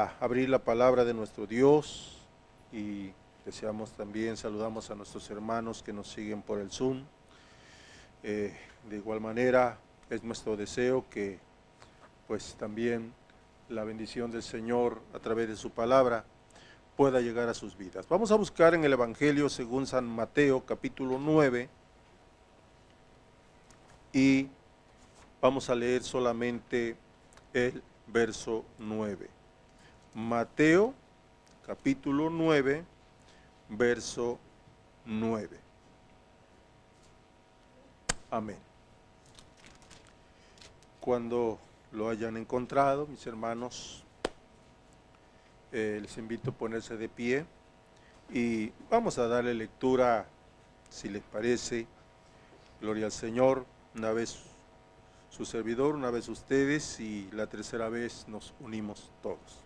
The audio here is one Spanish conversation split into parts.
a abrir la palabra de nuestro Dios y saludamos a nuestros hermanos que nos siguen por el Zoom. De igual manera es nuestro deseo que pues también la bendición del Señor a través de su palabra pueda llegar a sus vidas. Vamos a buscar en el Evangelio según San Mateo capítulo 9 y vamos a leer solamente el verso 9. Mateo capítulo 9, verso 9. Amén. Cuando lo hayan encontrado, mis hermanos, les invito a ponerse de pie y vamos a darle lectura, si les parece. Gloria al Señor. Una vez su servidor, una vez ustedes y la tercera vez nos unimos todos.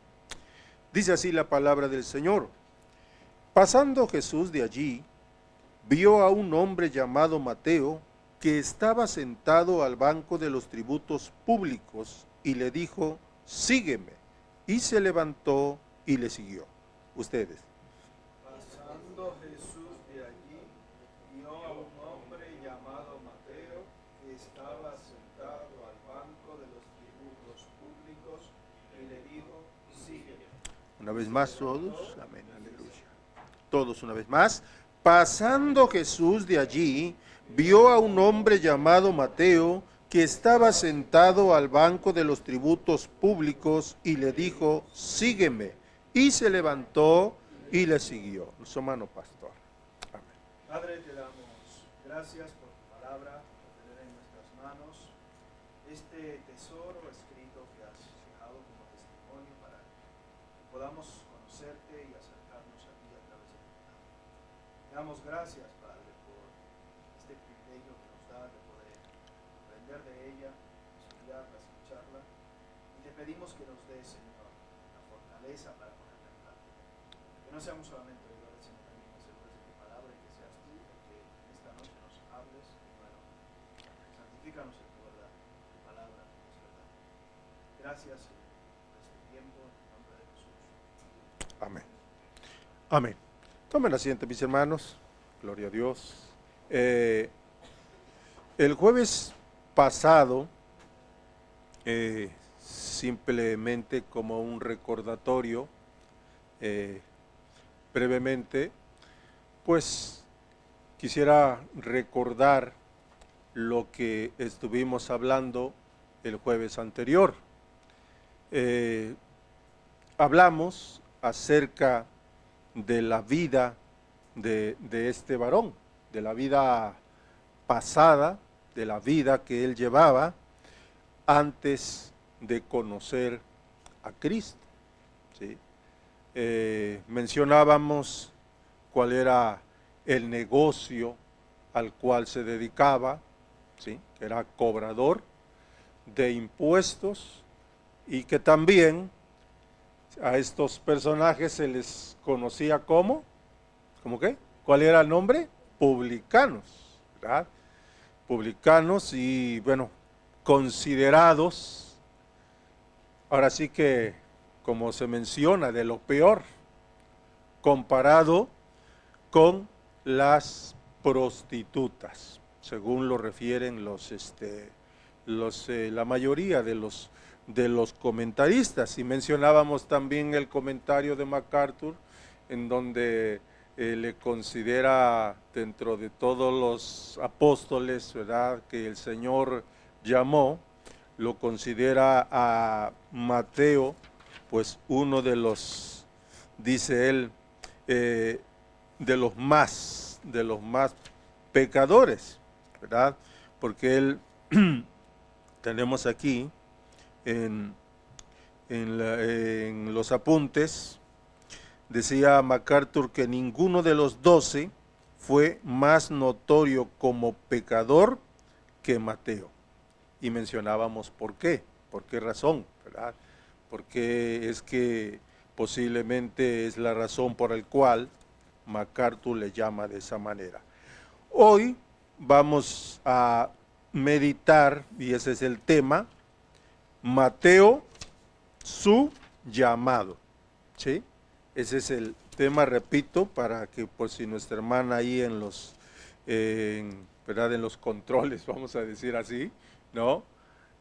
Dice así la palabra del Señor. Pasando Jesús de allí, vio a un hombre llamado Mateo, que estaba sentado al banco de los tributos públicos, y le dijo, sígueme. Y se levantó y le siguió. Ustedes. Pasando Jesús de allí, vio a un hombre llamado Mateo, que estaba sentado al banco de los tributos públicos, y le dijo, sígueme. Una vez más todos. Amén, aleluya. Todos una vez más. Pasando Jesús de allí, vio a un hombre llamado Mateo, que estaba sentado al banco de los tributos públicos, y le dijo, sígueme. Y se levantó y le siguió. Nuestro hermano pastor. Amén. Padre, te damos gracias por tu palabra, por tener en nuestras manos este tesoro escrito que has dejado como testimonio para que podamos conocerte y acercarnos a ti a través de tu palabra. Te damos gracias, Padre, por este privilegio que nos da de poder aprender de ella, estudiarla, escucharla, y te pedimos que nos des, Señor, la fortaleza para ponerla en práctica. Que no seamos solamente oidores, sino también hacedores de tu palabra, y que seas tú el que en esta noche nos hables y bueno, santifícanos en tu verdad, tu palabra es verdad. Gracias, Señor, por este tiempo, en el nombre de Jesús. Amén. Amén. Tomen asiento, mis hermanos. Gloria a Dios. El jueves pasado, simplemente como un recordatorio, brevemente, pues quisiera recordar lo que estuvimos hablando el jueves anterior. Hablamos acerca de la vida de este varón, de la vida pasada, de la vida que él llevaba antes de conocer a Cristo, ¿sí? Mencionábamos cuál era el negocio al cual se dedicaba, ¿sí? Que era cobrador de impuestos, y que también a estos personajes se les conocía como, ¿cómo qué? ¿Cuál era el nombre? Publicanos, ¿verdad? Publicanos y, bueno, considerados, ahora sí que, como se menciona, de lo peor, comparado con las prostitutas, según lo refieren la mayoría de los comentaristas. Y mencionábamos también el comentario de MacArthur, en donde le considera dentro de todos los apóstoles, ¿verdad?, que el Señor llamó, lo considera a Mateo, pues uno de los, dice él, de los más pecadores, ¿verdad? Porque él, tenemos aquí en los apuntes, decía MacArthur que ninguno de los 12 fue más notorio como pecador que Mateo. Y mencionábamos por qué razón, ¿verdad? Porque es que posiblemente es la razón por la cual MacArthur le llama de esa manera. Hoy vamos a meditar, y ese es el tema, Mateo, su llamado. ¿sí? Ese es el tema, repito, para que por si nuestra hermana ahí en los, ¿verdad? En los controles, vamos a decir así, ¿no?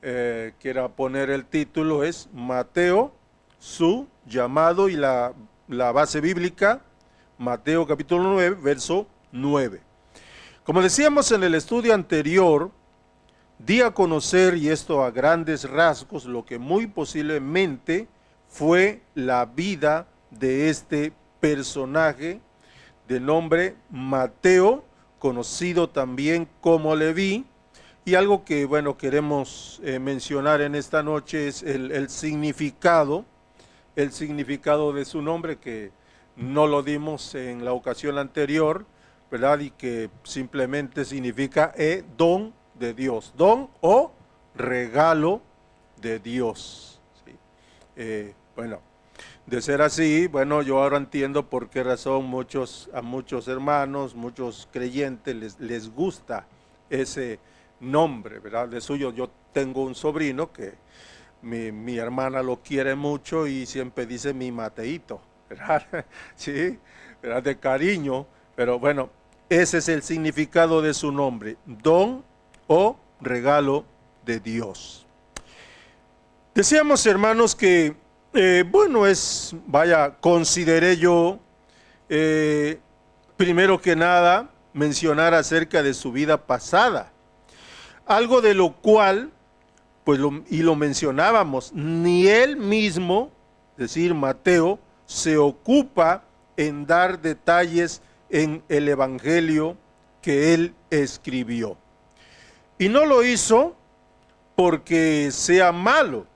Quiera poner el título, es Mateo, su llamado, y la base bíblica, Mateo capítulo 9, verso 9. Como decíamos en el estudio anterior, di a conocer, y esto a grandes rasgos, lo que muy posiblemente fue la vida de este personaje de nombre Mateo, conocido también como Leví. Y algo que, bueno, queremos mencionar en esta noche es el significado de su nombre, que no lo dimos en la ocasión anterior, ¿verdad? Y que simplemente significa don de Dios, don o regalo de Dios, ¿sí? Bueno, de ser así, bueno, yo ahora entiendo por qué razón a muchos hermanos, muchos creyentes les gusta ese nombre, ¿verdad? De suyo, yo tengo un sobrino que mi hermana lo quiere mucho y siempre dice mi Mateito, ¿verdad? Sí, ¿verdad? De cariño, pero bueno, ese es el significado de su nombre, don o regalo de Dios. Decíamos, hermanos, que, consideré yo, primero que nada, mencionar acerca de su vida pasada, algo de lo cual, pues lo mencionábamos, ni él mismo, es decir, Mateo, se ocupa en dar detalles en el evangelio que él escribió. Y no lo hizo porque sea malo,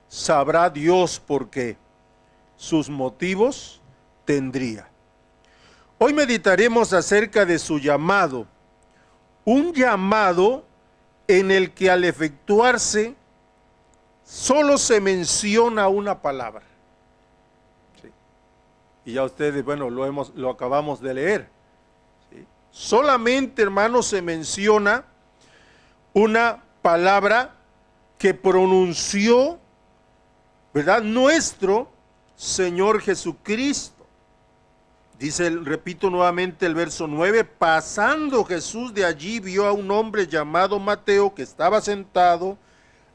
sabrá Dios por qué, sus motivos tendría. Hoy meditaremos acerca de su llamado, un llamado en el que al efectuarse solo se menciona una palabra. ¿Sí? Y ya ustedes, bueno, lo acabamos de leer. ¿Sí? Solamente, hermanos, se menciona una palabra que pronunció, ¿verdad?, nuestro Señor Jesucristo. Dice, repito nuevamente el verso 9, pasando Jesús de allí vio a un hombre llamado Mateo que estaba sentado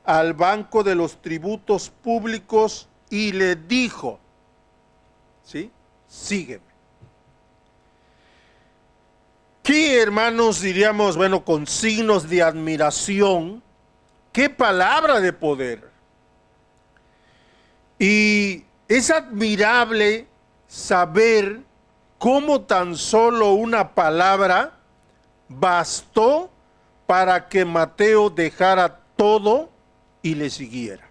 al banco de los tributos públicos y le dijo, ¿sí?, sígueme. ¿Qué, hermanos, diríamos, bueno, con signos de admiración? ¡Qué palabra de poder! Y es admirable saber cómo tan solo una palabra bastó para que Mateo dejara todo y le siguiera.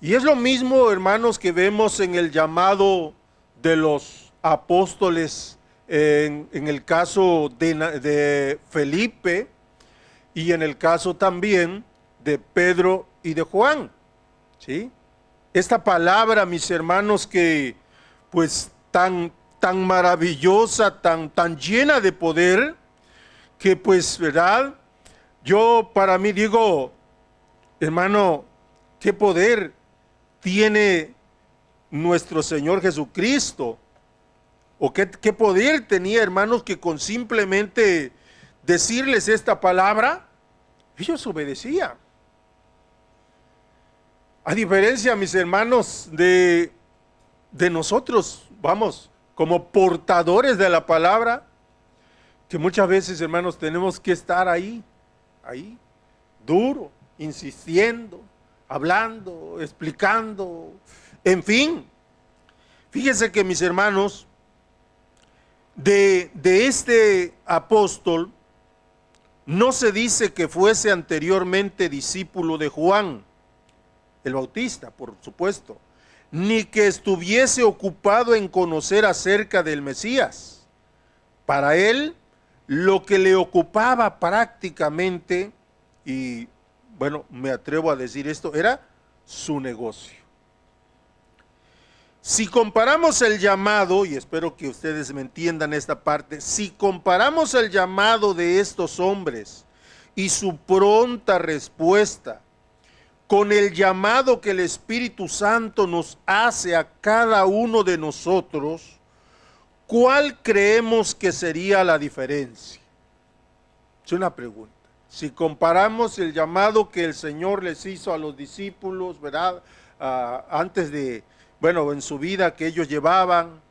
Y es lo mismo, hermanos, que vemos en el llamado de los apóstoles, en el caso de Felipe y en el caso también de Pedro y de Juan, ¿sí? Esta palabra, mis hermanos, que pues tan maravillosa, tan llena de poder, que pues, ¿verdad? Yo para mí digo, hermano, qué poder tiene nuestro Señor Jesucristo, o qué poder tenía, hermanos, que con simplemente decirles esta palabra, ellos obedecían. A diferencia, mis hermanos, de nosotros, vamos, como portadores de la palabra, que muchas veces, hermanos, tenemos que estar ahí, duro, insistiendo, hablando, explicando, en fin. Fíjense que, mis hermanos, de este apóstol, no se dice que fuese anteriormente discípulo de Juan el Bautista, por supuesto, ni que estuviese ocupado en conocer acerca del Mesías. Para él, lo que le ocupaba prácticamente, y bueno, me atrevo a decir esto, era su negocio. Si comparamos el llamado, y espero que ustedes me entiendan esta parte, si comparamos el llamado de estos hombres y su pronta respuesta con el llamado que el Espíritu Santo nos hace a cada uno de nosotros, ¿cuál creemos que sería la diferencia? Es una pregunta. Si comparamos el llamado que el Señor les hizo a los discípulos, ¿verdad? Antes de, en su vida que ellos llevaban,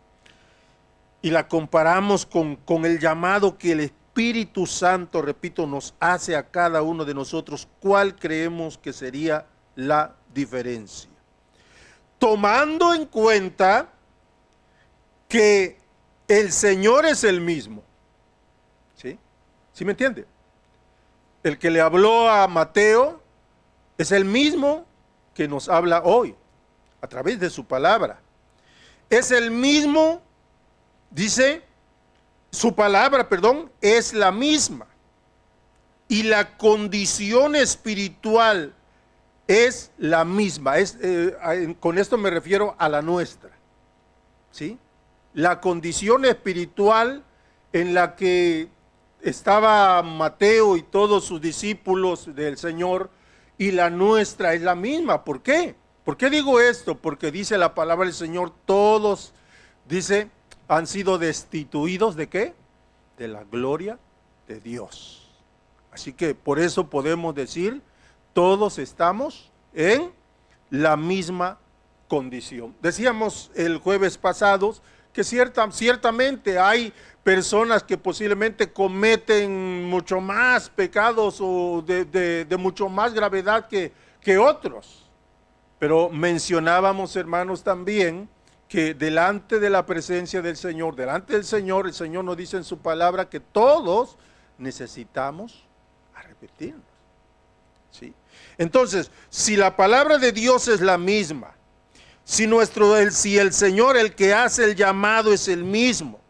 y la comparamos con el llamado que el Espíritu Santo, repito, nos hace a cada uno de nosotros, ¿cuál creemos que sería la diferencia? Tomando en cuenta que el Señor es el mismo. ¿Sí? ¿Sí me entiende? El que le habló a Mateo es el mismo que nos habla hoy, a través de su palabra. Es el mismo, dice, su palabra, es la misma. Y la condición espiritual es la misma. Con esto me refiero a la nuestra. ¿Sí? La condición espiritual en la que estaba Mateo y todos sus discípulos del Señor, y la nuestra es la misma. ¿Por qué? ¿Por qué digo esto? Porque dice la palabra del Señor, todos, dice, han sido destituidos ¿de qué? De la gloria de Dios. Así que por eso podemos decir, todos estamos en la misma condición. Decíamos el jueves pasado que ciertamente hay personas que posiblemente cometen mucho más pecados o de mucho más gravedad que otros. Pero mencionábamos, hermanos, también que delante de la presencia del Señor, delante del Señor, el Señor nos dice en su palabra que todos necesitamos arrepentirnos. ¿Sí? Entonces, si la palabra de Dios es la misma, si el Señor, el que hace el llamado, es el mismo,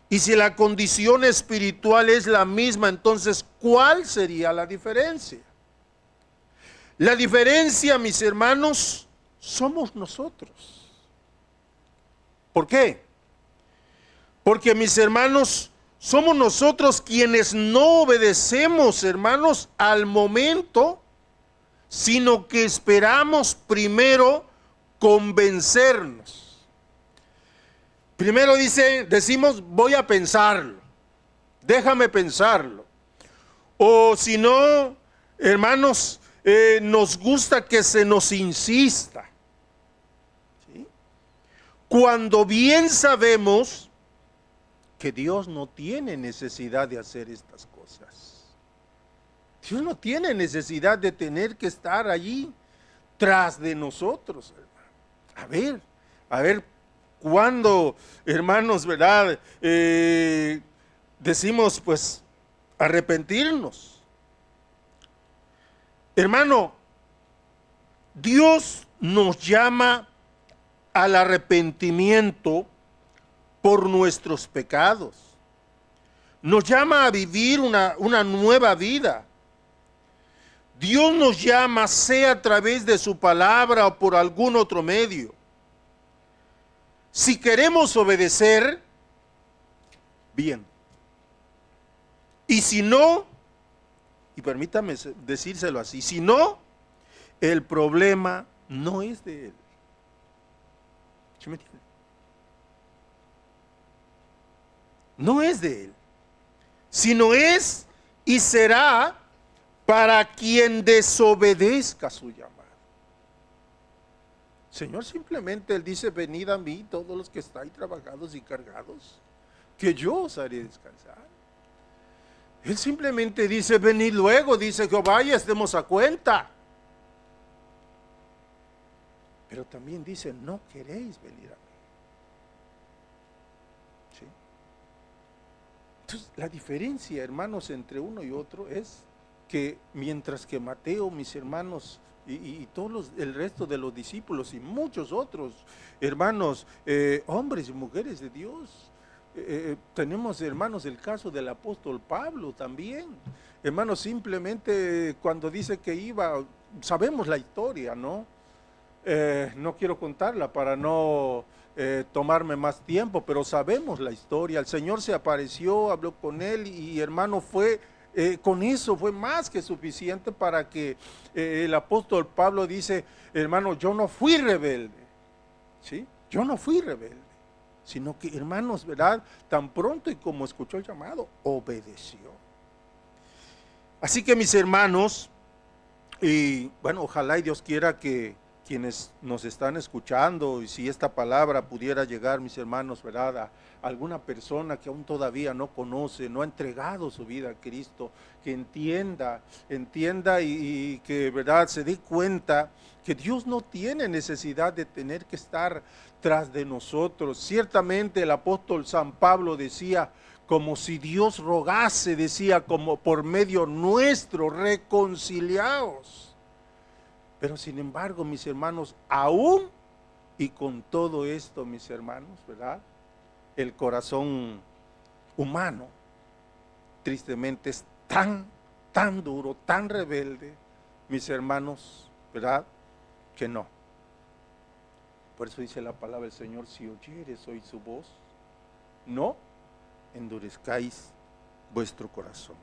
y si la condición espiritual es la misma, entonces, ¿cuál sería la diferencia? La diferencia, mis hermanos, somos nosotros. ¿Por qué? Porque, mis hermanos, somos nosotros quienes no obedecemos, hermanos, al momento, sino que esperamos primero convencernos. Primero decimos, voy a pensarlo, déjame pensarlo. O si no, hermanos, nos gusta que se nos insista. ¿Sí? Cuando bien sabemos que Dios no tiene necesidad de hacer estas cosas. Dios no tiene necesidad de tener que estar allí tras de nosotros, hermano. A ver, cuando, hermanos, ¿verdad? Decimos, pues, arrepentirnos. Hermano, Dios nos llama al arrepentimiento por nuestros pecados. Nos llama a vivir una nueva vida. Dios nos llama, sea a través de su palabra o por algún otro medio. Si queremos obedecer, bien. Y si no, y permítame decírselo así, si no, el problema no es de Él. ¿Sí me entiende? No es de Él, sino es y será para quien desobedezca su llamado. Señor, simplemente Él dice, venid a mí todos los que estáis trabajados y cargados, que yo os haré descansar. Él simplemente dice, venid luego, dice Jehová, y estemos a cuenta. Pero también dice, no queréis venir a mí. ¿Sí? Entonces, la diferencia, hermanos, entre uno y otro es que mientras que Mateo, mis hermanos, y todos el resto de los discípulos y muchos otros hermanos, hombres y mujeres de Dios, tenemos, hermanos, el caso del apóstol Pablo también. Hermanos, simplemente cuando dice que iba, sabemos la historia, ¿no? No quiero contarla para no tomarme más tiempo, pero sabemos la historia. El Señor se apareció, habló con él y, hermano, fue Con eso fue más que suficiente para que el apóstol Pablo dice, hermano, yo no fui rebelde, ¿sí? Yo no fui rebelde, sino que, hermanos, ¿verdad? Tan pronto y como escuchó el llamado, obedeció. Así que, mis hermanos, y bueno, ojalá y Dios quiera que quienes nos están escuchando, y si esta palabra pudiera llegar, mis hermanos, ¿verdad?, a alguna persona que aún todavía no conoce, no ha entregado su vida a Cristo, que entienda y que, ¿verdad?, se dé cuenta que Dios no tiene necesidad de tener que estar tras de nosotros. Ciertamente el apóstol San Pablo decía, como si Dios rogase, decía, como por medio nuestro, reconciliaos. Pero sin embargo, mis hermanos, aún y con todo esto, mis hermanos, ¿verdad?, el corazón humano, tristemente, es tan duro, tan rebelde, mis hermanos, ¿verdad?, que no. Por eso dice la palabra del Señor, si oyeres hoy su voz, no endurezcáis vuestro corazón.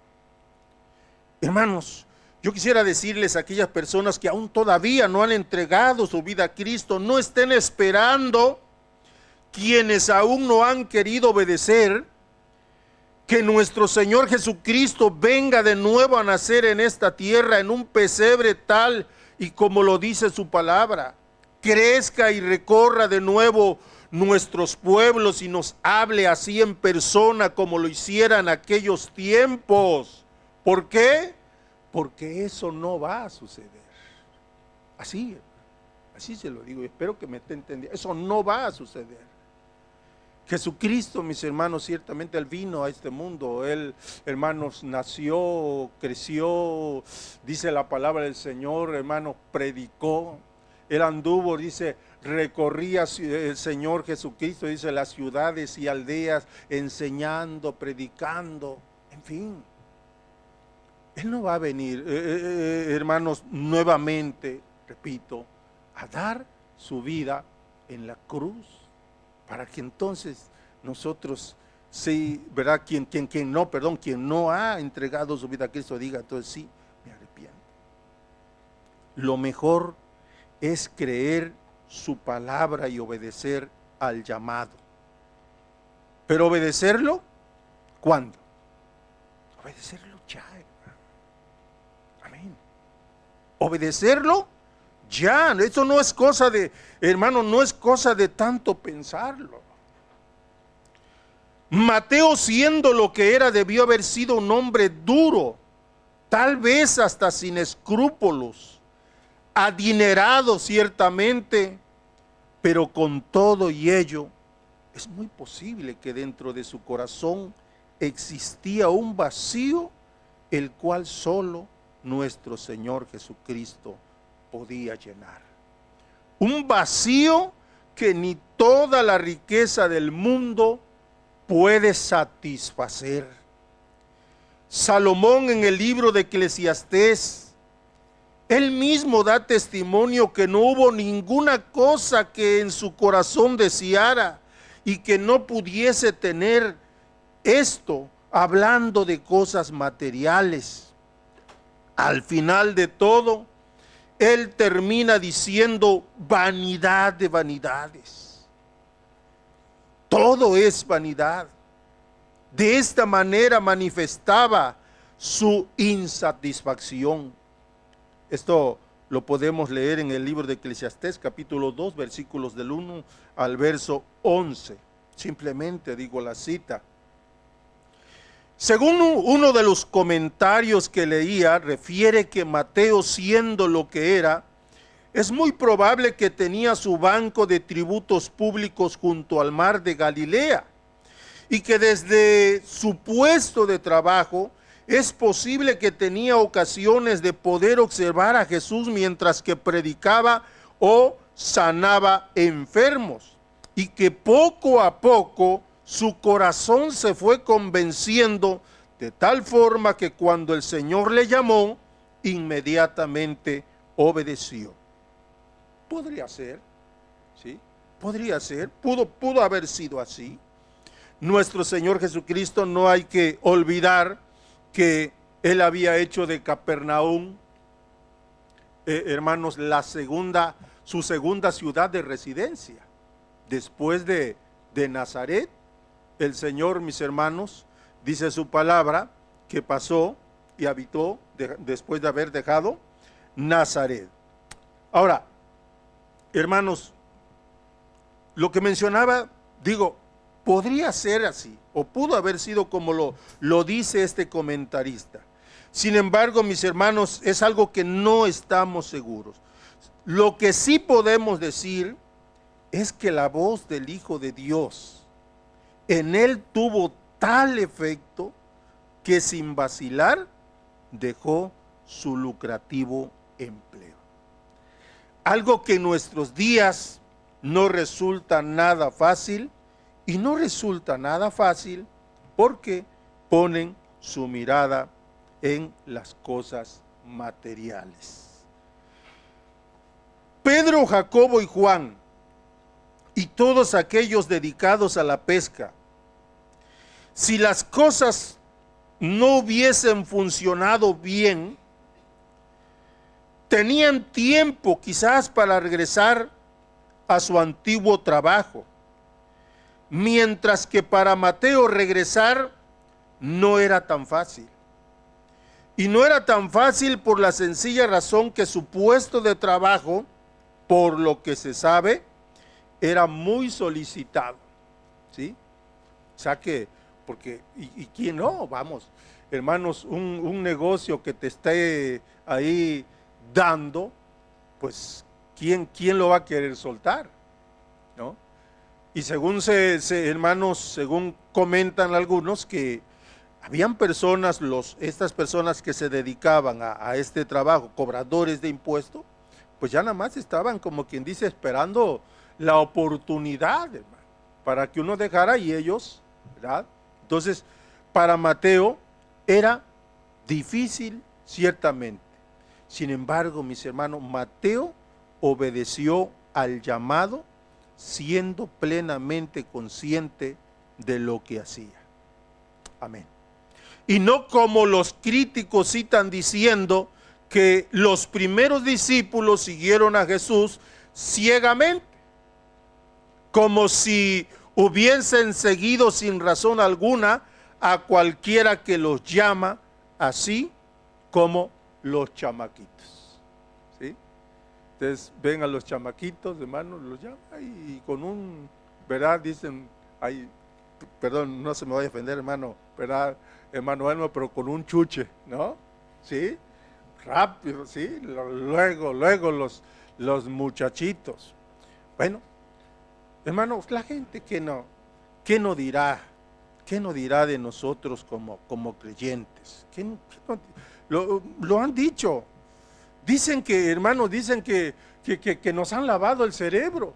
Hermanos, yo quisiera decirles a aquellas personas que aún todavía no han entregado su vida a Cristo, no estén esperando, quienes aún no han querido obedecer, que nuestro Señor Jesucristo venga de nuevo a nacer en esta tierra, en un pesebre tal y como lo dice su palabra, crezca y recorra de nuevo nuestros pueblos y nos hable así en persona como lo hicieran aquellos tiempos. ¿Por qué? Porque eso no va a suceder. Así se lo digo, y espero que me esté entendiendo. Eso no va a suceder. Jesucristo, mis hermanos, ciertamente Él vino a este mundo. Él, hermanos, nació, creció, dice la palabra del Señor, hermanos, predicó. Él anduvo, dice, recorría el Señor Jesucristo, dice, las ciudades y aldeas, enseñando, predicando, en fin. Él no va a venir, hermanos, nuevamente, repito, a dar su vida en la cruz, para que entonces nosotros, sí, ¿verdad? Quien no ha entregado su vida a Cristo, diga, entonces sí, me arrepiento. Lo mejor es creer su palabra y obedecer al llamado. Pero obedecerlo, ¿cuándo? Obedecerlo ya, hermano. Amén. Obedecerlo ya. Eso no es cosa de, hermano, no es cosa de tanto pensarlo. Mateo, siendo lo que era, debió haber sido un hombre duro, tal vez hasta sin escrúpulos, adinerado ciertamente, pero con todo y ello, es muy posible que dentro de su corazón existía un vacío, el cual solo nuestro Señor Jesucristo podía llenar. Un vacío que ni toda la riqueza del mundo puede satisfacer. Salomón, en el libro de Eclesiastés, él mismo da testimonio que no hubo ninguna cosa que en su corazón deseara y que no pudiese tener, esto hablando de cosas materiales. Al final de todo, él termina diciendo, vanidad de vanidades. Todo es vanidad. De esta manera manifestaba su insatisfacción. Esto lo podemos leer en el libro de Eclesiastés, capítulo 2, versículos del 1 al verso 11. Simplemente digo la cita. Según uno de los comentarios que leía, refiere que Mateo, siendo lo que era, es muy probable que tenía su banco de tributos públicos junto al mar de Galilea y que desde su puesto de trabajo es posible que tenía ocasiones de poder observar a Jesús mientras que predicaba o sanaba enfermos, y que poco a poco su corazón se fue convenciendo de tal forma que cuando el Señor le llamó, inmediatamente obedeció. Podría ser, ¿sí? Podría ser, pudo haber sido así. Nuestro Señor Jesucristo, no hay que olvidar que Él había hecho de Capernaum, hermanos, su segunda ciudad de residencia. Después de Nazaret, el Señor, mis hermanos, dice su palabra, que pasó y habitó después de haber dejado Nazaret. Ahora, hermanos, lo que mencionaba, digo, podría ser así, o pudo haber sido como lo dice este comentarista. Sin embargo, mis hermanos, es algo que no estamos seguros. Lo que sí podemos decir es que la voz del Hijo de Dios en él tuvo tal efecto que sin vacilar dejó su lucrativo empleo. Algo que en nuestros días no resulta nada fácil, y no resulta nada fácil porque ponen su mirada en las cosas materiales. Pedro, Jacobo y Juan y todos aquellos dedicados a la pesca, si las cosas no hubiesen funcionado bien, tenían tiempo quizás para regresar a su antiguo trabajo, mientras que para Mateo regresar no era tan fácil. Y no era tan fácil por la sencilla razón que su puesto de trabajo, por lo que se sabe, era muy solicitado, ¿sí? O sea que, porque, ¿y quién no? Vamos, hermanos, un negocio que te esté ahí dando, pues, ¿quién lo va a querer soltar? ¿No? Y según hermanos, según comentan algunos, que habían personas, estas personas que se dedicaban a este trabajo, cobradores de impuestos, pues ya nada más estaban, como quien dice, esperando la oportunidad, hermano, para que uno dejara y ellos, ¿verdad? Entonces, para Mateo era difícil, ciertamente. Sin embargo, mis hermanos, Mateo obedeció al llamado, siendo plenamente consciente de lo que hacía. Amén. Y no como los críticos citan diciendo que los primeros discípulos siguieron a Jesús ciegamente, como si hubiesen seguido sin razón alguna a cualquiera que los llama, así como los chamaquitos. ¿Sí? Ustedes ven a los chamaquitos, hermanos, los llama y con un, ¿verdad? Dicen, ay, perdón, no se me vaya a ofender, hermano, ¿verdad? Hermano Elmo, pero con un chuche, ¿no? ¿Sí? Rápido, ¿sí? Luego los muchachitos. Bueno, hermanos, la gente ¿qué no dirá de nosotros como creyentes? Lo han dicho. Dicen que, hermanos, que nos han lavado el cerebro,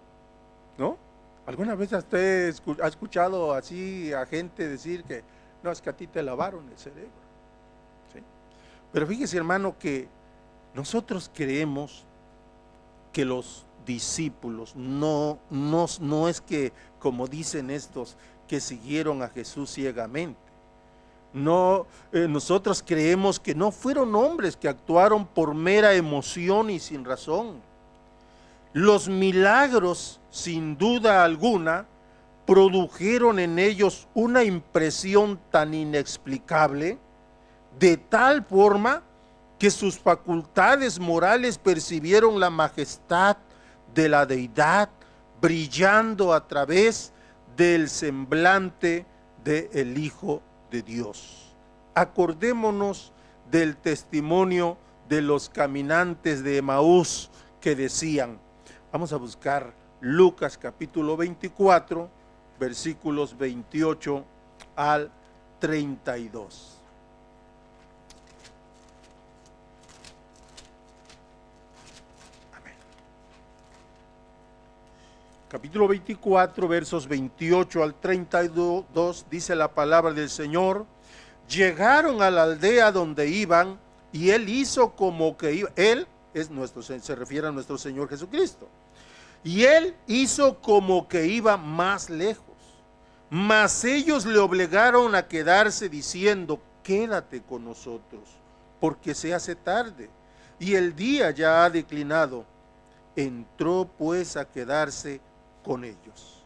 ¿no? ¿Alguna vez usted ha escuchado así a gente decir que no, es que a ti te lavaron el cerebro? ¿Sí? Pero fíjese, hermano, que nosotros creemos que los discípulos no es que, como dicen estos, que siguieron a Jesús ciegamente. No, nosotros creemos que no fueron hombres que actuaron por mera emoción y sin razón. Los milagros, sin duda alguna, produjeron en ellos una impresión tan inexplicable, de tal forma que sus facultades morales percibieron la majestad de la deidad brillando a través del semblante del Hijo de Dios. Acordémonos del testimonio de los caminantes de Emaús que decían, vamos a buscar Lucas capítulo 24, versículos 28 al 32. Capítulo 24, versos 28 al 32, dice la palabra del Señor. Llegaron a la aldea donde iban, y él hizo como que iba. Él se refiere a nuestro Señor Jesucristo. Y él hizo como que iba más lejos. Mas ellos le obligaron a quedarse diciendo, quédate con nosotros, porque se hace tarde y el día ya ha declinado. Entró pues a quedarse con ellos.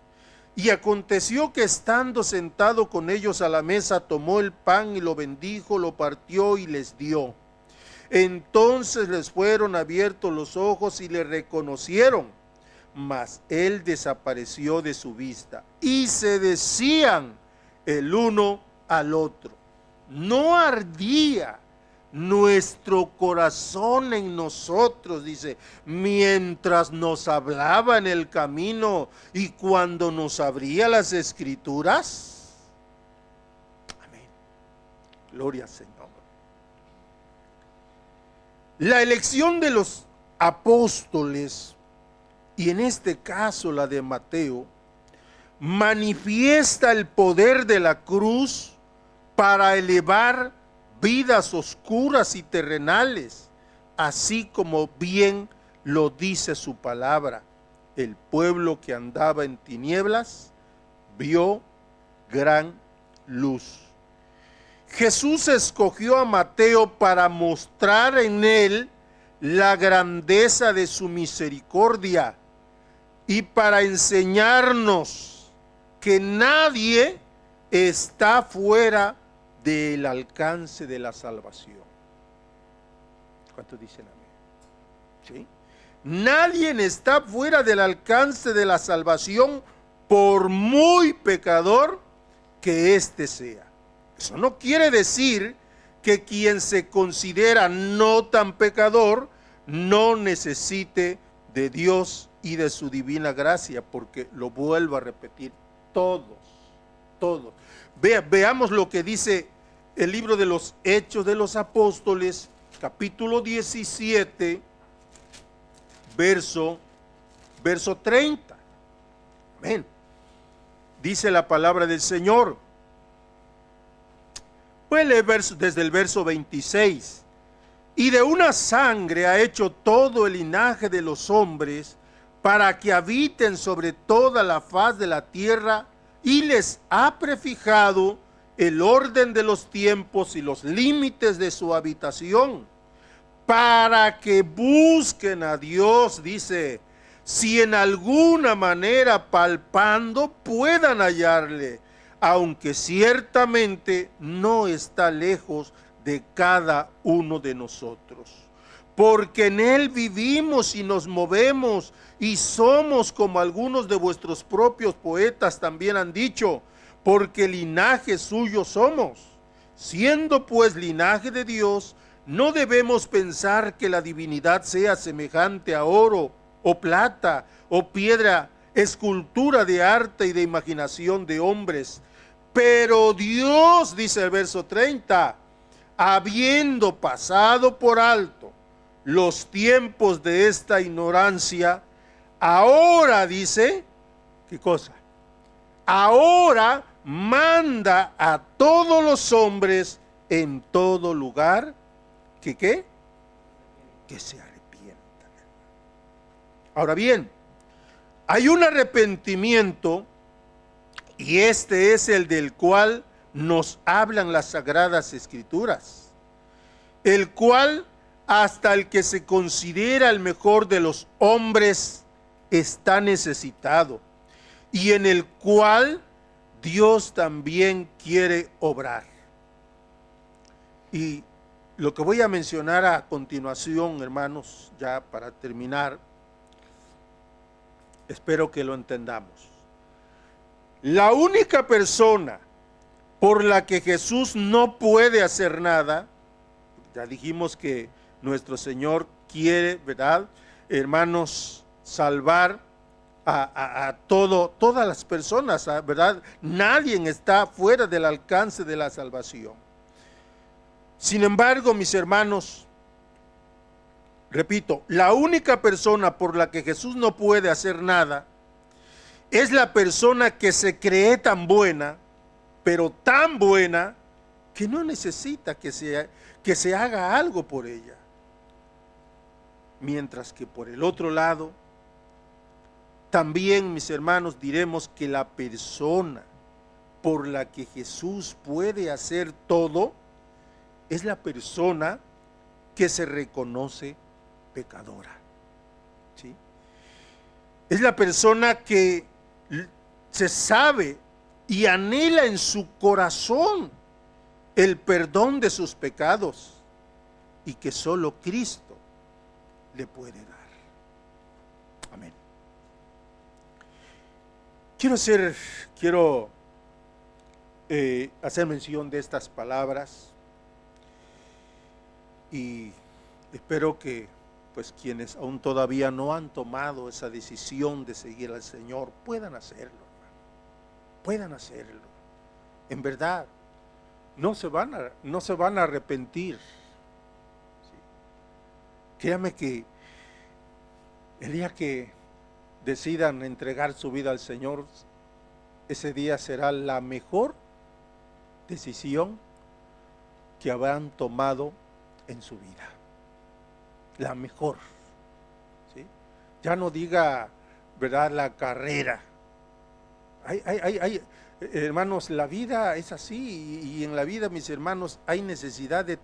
Y aconteció que estando sentado con ellos a la mesa, tomó el pan y lo bendijo, lo partió y les dio. Entonces les fueron abiertos los ojos y le reconocieron, mas él desapareció de su vista. Y se decían el uno al otro: ¿no ardía nuestro corazón en nosotros, dice, mientras nos hablaba en el camino y cuando nos abría las escrituras? Amén. Gloria al Señor. La elección de los apóstoles, y en este caso la de Mateo, manifiesta el poder de la cruz para elevar vidas oscuras y terrenales, así como bien lo dice su palabra. El pueblo que andaba en tinieblas vio gran luz. Jesús escogió a Mateo para mostrar en él la grandeza de su misericordia y para enseñarnos que nadie está fuera del alcance de la salvación. ¿Cuántos dicen amén? ¿Sí? Nadie está fuera del alcance de la salvación, por muy pecador que éste sea. Eso no quiere decir que quien se considera no tan pecador no necesite de Dios y de su divina gracia, porque lo vuelvo a repetir, todos. Veamos lo que dice el libro de los Hechos de los Apóstoles, capítulo 17, verso 30. Amén. Dice la palabra del Señor. Puede leer desde el verso 26. Y de una sangre ha hecho todo el linaje de los hombres, para que habiten sobre toda la faz de la tierra, y les ha prefijado el orden de los tiempos y los límites de su habitación, para que busquen a Dios, dice, si en alguna manera palpando puedan hallarle, aunque ciertamente no está lejos de cada uno de nosotros. Porque en él vivimos y nos movemos y somos, como algunos de vuestros propios poetas también han dicho, porque linaje suyo somos. Siendo pues linaje de Dios, no debemos pensar que la divinidad sea semejante a oro o plata o piedra, escultura de arte y de imaginación de hombres. Pero Dios, dice el verso 30, habiendo pasado por alto los tiempos de esta ignorancia, ahora dice, ¿qué cosa? Ahora manda a todos los hombres en todo lugar que ¿qué? Que se arrepientan. Ahora bien, hay un arrepentimiento, y este es el del cual nos hablan las Sagradas Escrituras, el cual hasta el que se considera el mejor de los hombres está necesitado, y en el cual Dios también quiere obrar. Y lo que voy a mencionar a continuación, hermanos, ya para terminar, espero que lo entendamos. La única persona por la que Jesús no puede hacer nada, ya dijimos que nuestro Señor quiere, ¿verdad?, hermanos, salvar a todas las personas, ¿verdad? Nadie está fuera del alcance de la salvación. Sin embargo, mis hermanos, repito, la única persona por la que Jesús no puede hacer nada es la persona que se cree tan buena, pero tan buena, que no necesita que se haga algo por ella. Mientras que por el otro lado, también, mis hermanos, diremos que la persona por la que Jesús puede hacer todo es la persona que se reconoce pecadora. ¿Sí? Es la persona que se sabe y anhela en su corazón el perdón de sus pecados y que solo Cristo le puede dar. Amén. Quiero hacer mención de estas palabras y espero que pues quienes aún todavía no han tomado esa decisión de seguir al Señor puedan hacerlo, hermano. Puedan hacerlo. En verdad, no se van a arrepentir. ¿Sí? Créame que el día que decidan entregar su vida al Señor, ese día será la mejor decisión que habrán tomado en su vida. La mejor. ¿Sí? Ya no diga, ¿verdad?, la carrera. Hermanos, la vida es así y en la vida, mis hermanos, hay necesidad de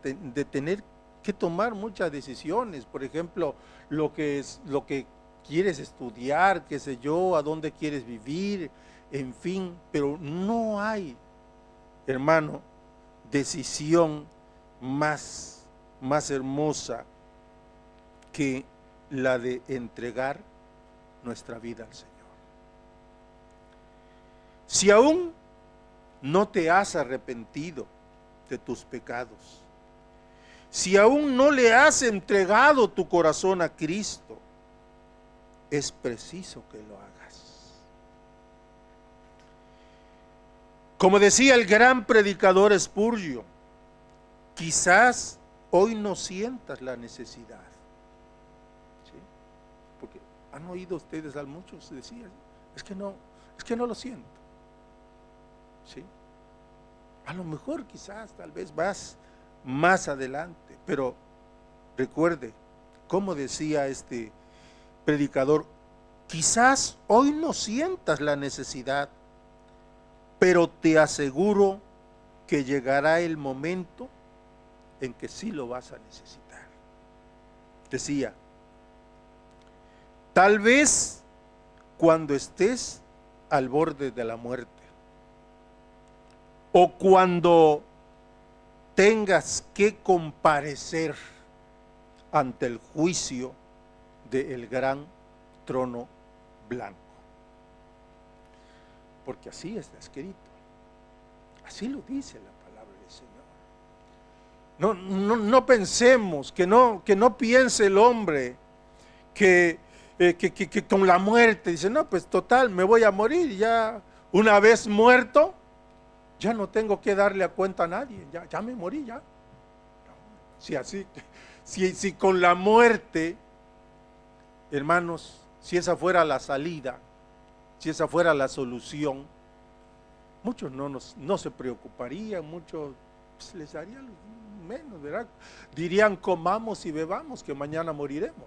tener que tomar muchas decisiones. Por ejemplo, lo que quieres estudiar, qué sé yo, a dónde quieres vivir, en fin, pero no hay, hermano, decisión más hermosa que la de entregar nuestra vida al Señor. Si aún no te has arrepentido de tus pecados, si aún no le has entregado tu corazón a Cristo, es preciso que lo hagas. Como decía el gran predicador Spurgeon, quizás hoy no sientas la necesidad. ¿Sí? Porque han oído ustedes a muchos decir, es que no lo siento. ¿Sí? A lo mejor quizás, tal vez vas más adelante, pero recuerde, como decía este predicador, quizás hoy no sientas la necesidad, pero te aseguro que llegará el momento en que sí lo vas a necesitar. Decía, tal vez cuando estés al borde de la muerte, o cuando tengas que comparecer ante el juicio del gran trono blanco. Porque así está escrito. Así lo dice la palabra del Señor. No pensemos, que no piense el hombre que con la muerte dice, no, pues total, me voy a morir. Ya una vez muerto, ya no tengo que darle a cuenta a nadie. Ya me morí, ya. Si con la muerte, hermanos, si esa fuera la salida, si esa fuera la solución, muchos no se preocuparían, muchos pues, les daría menos, ¿verdad? Dirían, comamos y bebamos, que mañana moriremos.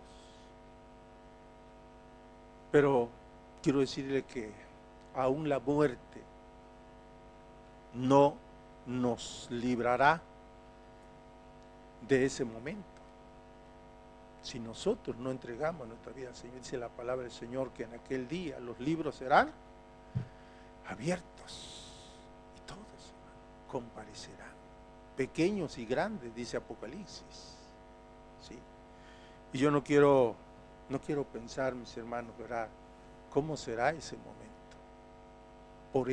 Pero quiero decirle que aún la muerte no nos librará de ese momento. Si nosotros no entregamos nuestra vida al Señor, dice la palabra del Señor que en aquel día los libros serán abiertos y todos, hermano, comparecerán, pequeños y grandes, dice Apocalipsis. ¿Sí? Y yo no quiero pensar, mis hermanos, ¿verdad?, cómo será ese momento. Por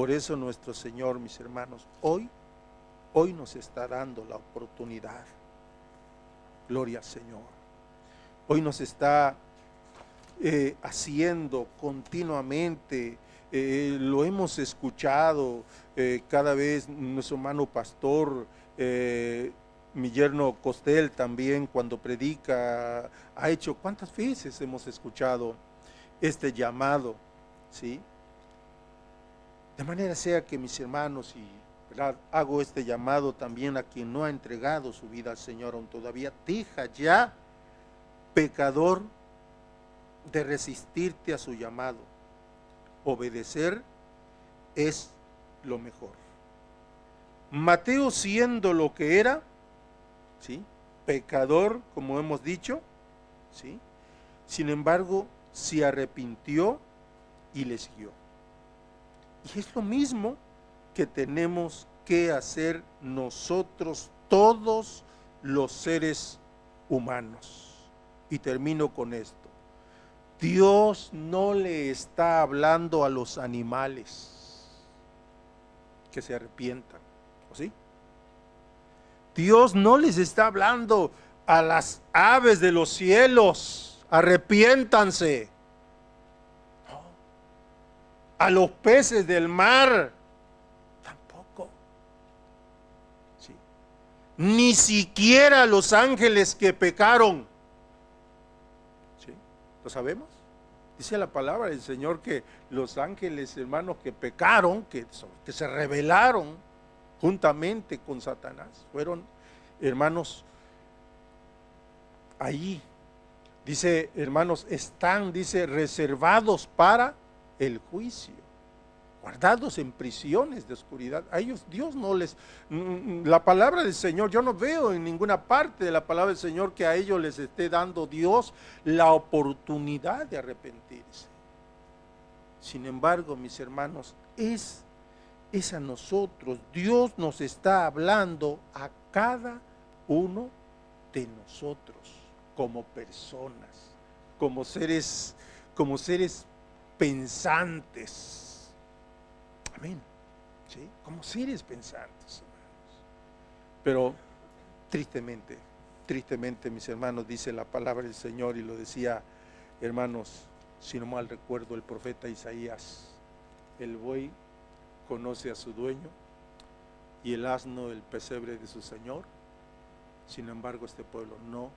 eso nuestro Señor, mis hermanos, hoy nos está dando la oportunidad. Gloria al Señor. Hoy nos está haciendo continuamente, lo hemos escuchado cada vez, nuestro hermano pastor, mi yerno Costel también cuando predica, ha hecho, ¿cuántas veces hemos escuchado este llamado? ¿Sí? De manera sea que mis hermanos, y ¿verdad?, hago este llamado también a quien no ha entregado su vida al Señor aún todavía, deja ya, pecador, de resistirte a su llamado. Obedecer es lo mejor. Mateo, siendo lo que era, ¿sí?, pecador, como hemos dicho, ¿sí?, sin embargo, se arrepintió y le siguió. Y es lo mismo que tenemos que hacer nosotros, todos los seres humanos. Y termino con esto. Dios no le está hablando a los animales que se arrepientan, ¿o sí? Dios no les está hablando a las aves de los cielos, arrepiéntanse. No. A los peces del mar, tampoco. Sí. Ni siquiera a los ángeles que pecaron. ¿Sí? ¿Lo sabemos? Dice la palabra del Señor que los ángeles, hermanos, que pecaron, que se rebelaron juntamente con Satanás, fueron, hermanos, ahí. Dice, hermanos, están, dice, reservados para el juicio, guardados en prisiones de oscuridad. A ellos Dios no les, la palabra del Señor, yo no veo en ninguna parte de la palabra del Señor que a ellos les esté dando Dios la oportunidad de arrepentirse. Sin embargo, mis hermanos, es a nosotros. Dios nos está hablando a cada uno de nosotros como personas, como seres pensantes. Amén. ¿Sí? Como seres pensantes, hermanos. Pero tristemente, mis hermanos, dice la palabra del Señor, y lo decía, hermanos, si no mal recuerdo, el profeta Isaías: el buey conoce a su dueño y el asno el pesebre de su señor. Sin embargo, este pueblo no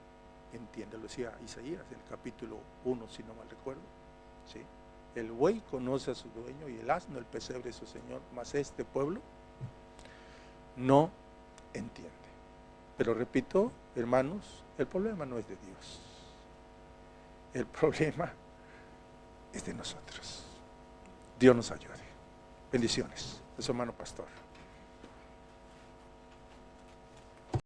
entiende. Lo decía Isaías en el capítulo 1, si no mal recuerdo. ¿Sí? El buey conoce a su dueño y el asno el pesebre de su señor, mas este pueblo no entiende. Pero repito, hermanos, el problema no es de Dios. El problema es de nosotros. Dios nos ayude. Bendiciones. Es su hermano pastor.